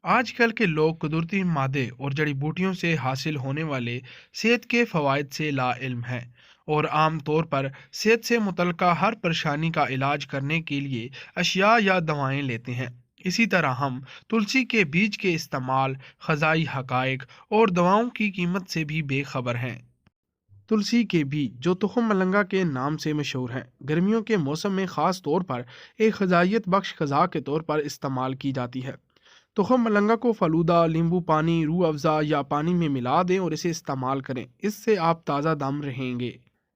آج کل کے لوگ قدرتی مادے اور جڑی بوٹیوں سے حاصل ہونے والے صحت کے فوائد سے لا علم ہیں، اور عام طور پر صحت سے متعلقہ ہر پریشانی کا علاج کرنے کے لیے اشیاء یا دوائیں لیتے ہیں۔ اسی طرح ہم تلسی کے بیج کے استعمال، غذائی حقائق اور دواؤں کی قیمت سے بھی بے خبر ہیں۔ تلسی کے بیج، جو تخم ملنگا کے نام سے مشہور ہیں، گرمیوں کے موسم میں خاص طور پر ایک غذائیت بخش غذا کے طور پر استعمال کی جاتی ہے۔ تخم ملنگا کو فلودہ، لیمبو پانی، روح افزا یا پانی میں ملا دیں اور اسے استعمال کریں، اس سے آپ تازہ دم رہیں گے۔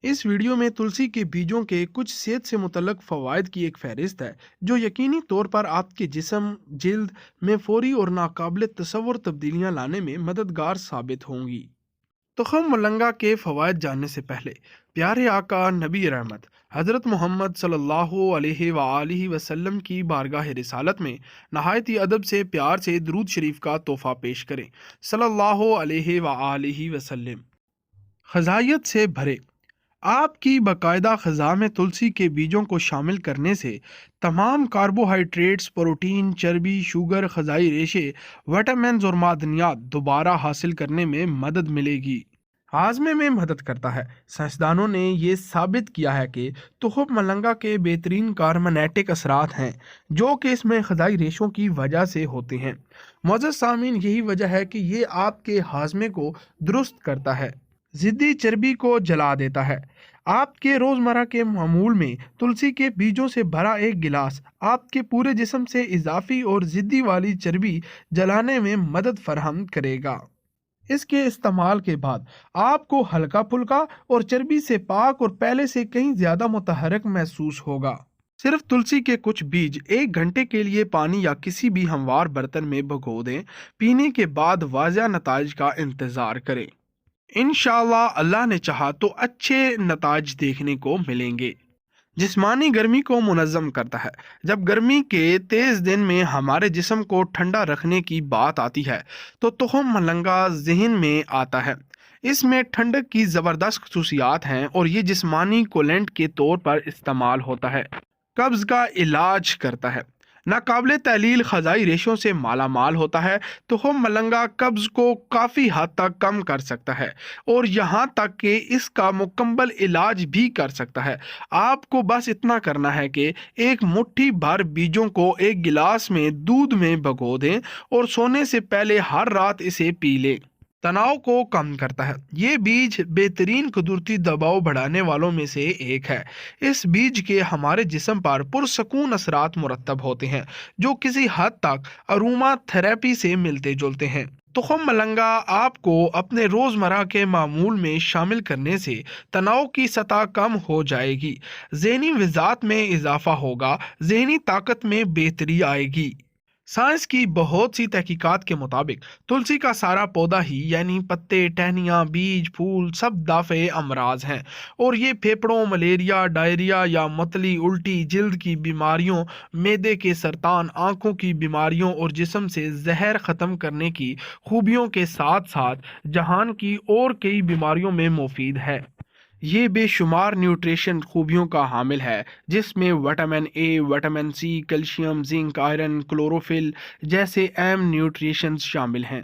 اس ویڈیو میں تلسی کے بیجوں کے کچھ صحت سے متعلق فوائد کی ایک فہرست ہے، جو یقینی طور پر آپ کے جسم، جلد میں فوری اور ناقابل تصور تبدیلیاں لانے میں مددگار ثابت ہوں گی۔ تخم ملنگا کے فوائد جاننے سے پہلے پیارے آقا نبی رحمت حضرت محمد صلی اللہ علیہ وآلہ وسلم کی بارگاہ رسالت میں نہایت ہی ادب سے پیار سے درود شریف کا تحفہ پیش کریں، صلی اللہ علیہ وآلہ وسلم۔ غذائیت سے بھرے آپ کی باقاعدہ غذا میں تلسی کے بیجوں کو شامل کرنے سے تمام کاربوہائیڈریٹس، پروٹین، چربی، شوگر، غذائی ریشے، وٹامنز اور معدنیات دوبارہ حاصل کرنے میں مدد ملے گی۔ ہاضمے میں مدد کرتا ہے۔ سائنسدانوں نے یہ ثابت کیا ہے کہ تخم ملنگا کے بہترین کارمنیٹک اثرات ہیں، جو کہ اس میں غذائی ریشوں کی وجہ سے ہوتے ہیں۔ معزز سامعین، یہی وجہ ہے کہ یہ آپ کے ہاضمے کو درست کرتا ہے، ضدی چربی کو جلا دیتا ہے۔ آپ کے روزمرہ کے معمول میں تلسی کے بیجوں سے بھرا ایک گلاس آپ کے پورے جسم سے اضافی اور ضدی والی چربی جلانے میں مدد فراہم کرے گا۔ اس کے استعمال کے بعد آپ کو ہلکا پھلکا اور چربی سے پاک اور پہلے سے کہیں زیادہ متحرک محسوس ہوگا۔ صرف تلسی کے کچھ بیج 1 گھنٹے کے لیے پانی یا کسی بھی ہموار برتن میں بھگو دیں۔ پینے کے بعد واضح نتائج کا انتظار کریں۔ انشاءاللہ اللہ نے چاہا تو اچھے نتائج دیکھنے کو ملیں گے۔ جسمانی گرمی کو منظم کرتا ہے۔ جب گرمی کے تیز دن میں ہمارے جسم کو ٹھنڈا رکھنے کی بات آتی ہے تو تخم ملنگا ذہن میں آتا ہے۔ اس میں ٹھنڈک کی زبردست خصوصیات ہیں اور یہ جسمانی کولنٹ کے طور پر استعمال ہوتا ہے۔ قبض کا علاج کرتا ہے۔ ناقابل تحلیل غذائی ریشوں سے مالا مال ہوتا ہے۔ تخم ملنگا قبض کو کافی حد تک کم کر سکتا ہے اور یہاں تک کہ اس کا مکمل علاج بھی کر سکتا ہے۔ آپ کو بس اتنا کرنا ہے کہ ایک مٹھی بھر بیجوں کو ایک گلاس میں دودھ میں بھگو دیں اور سونے سے پہلے ہر رات اسے پی لیں۔ تناؤ کو کم کرتا ہے۔ یہ بیج بہترین قدرتی دباؤ بڑھانے والوں میں سے ایک ہے۔ اس بیج کے ہمارے جسم پر پرسکون اثرات مرتب ہوتے ہیں، جو کسی حد تک اروما تھراپی سے ملتے جلتے ہیں۔ تخم ملنگا آپ کو اپنے روزمرہ کے معمول میں شامل کرنے سے تناؤ کی سطح کم ہو جائے گی، ذہنی وضاحت میں اضافہ ہوگا، ذہنی طاقت میں بہتری آئے گی۔ سائنس کی بہت سی تحقیقات کے مطابق تلسی کا سارا پودا ہی یعنی پتے، ٹہنیاں، بیج، پھول سب دافع امراض ہیں، اور یہ پھیپھڑوں، ملیریا، ڈائریا یا متلی، الٹی، جلد کی بیماریوں، معدے کے سرطان، آنکھوں کی بیماریوں اور جسم سے زہر ختم کرنے کی خوبیوں کے ساتھ ساتھ جہان کی اور کئی بیماریوں میں مفید ہے۔ یہ بے شمار نیوٹریشن خوبیوں کا حامل ہے، جس میں vitamin A, vitamin C, calcium, zinc, iron, chlorophyll جیسے اہم نیوٹریشنز شامل ہیں۔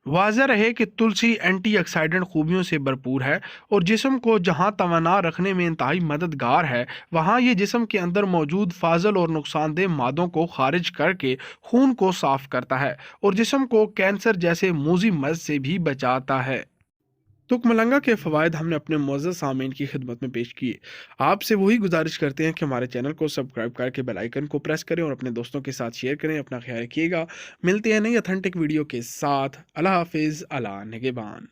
واضح رہے کہ تلسی اینٹی آکسیڈنٹ خوبیوں سے بھرپور ہے اور جسم کو جہاں توانا رکھنے میں انتہائی مددگار ہے، وہاں یہ جسم کے اندر موجود فاضل اور نقصان دہ مادوں کو خارج کر کے خون کو صاف کرتا ہے اور جسم کو کینسر جیسے موذی مرض سے بھی بچاتا ہے۔ تخم ملنگا کے فوائد ہم نے اپنے معزز سامعین کی خدمت میں پیش کیے۔ آپ سے وہی گزارش کرتے ہیں کہ ہمارے چینل کو سبسکرائب کر کے بیل آئیکن کو پریس کریں اور اپنے دوستوں کے ساتھ شیئر کریں۔ اپنا خیال رکھیے گا۔ ملتے ہیں نئی اتھینٹک ویڈیو کے ساتھ۔ اللہ حافظ، اللہ نگہبان۔